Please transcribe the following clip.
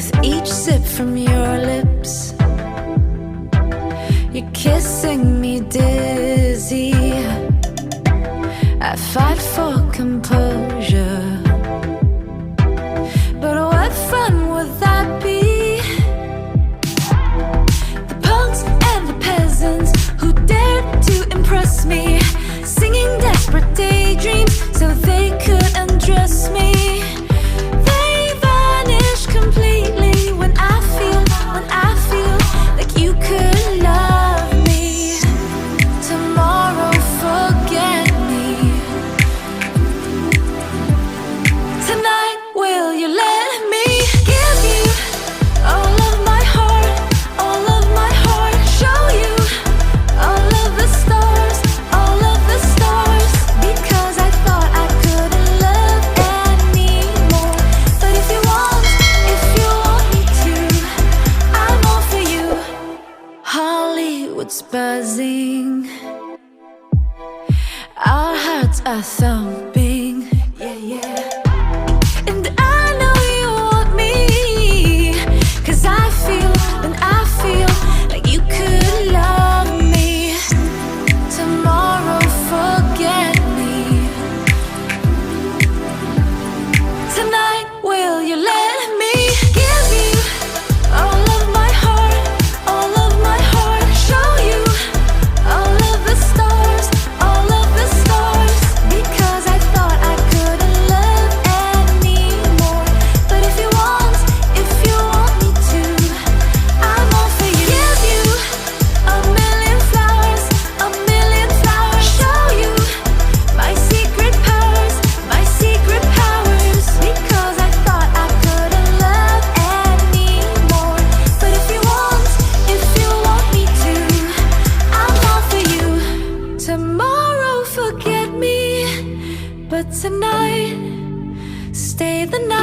with each sip from your lips. You're kissing me dizzy. I fight for composure, but what fun would that be? The punks and the peasants who dared to impress me, singing desperate daydreams so they could undress me. They vanish completely when I feel like you could love me. Tomorrow forget me. Tonight will you let me give you all of my heart, all of my heart, show you all of the stars, all of the stars, because I thought I couldn't love anymore. But if you want me to, I'm all for you. Hollywood's buzzing, our hearts are thumping, yeah, yeah. And I know you want me, 'cause I feel like you could love me. Tomorrow forget me. Tonight will you let me give you all of my heart, all of my heart, show you all of the stars, all of the stars, because I thought I couldn't love anymore. But if you want me to, I'm all for you. Give you a million flowers, show you my secret powers, because I thought I couldn't love anymore. But if you want me to, I'm all for you. Tomorrow forget me, but tonight stay the night.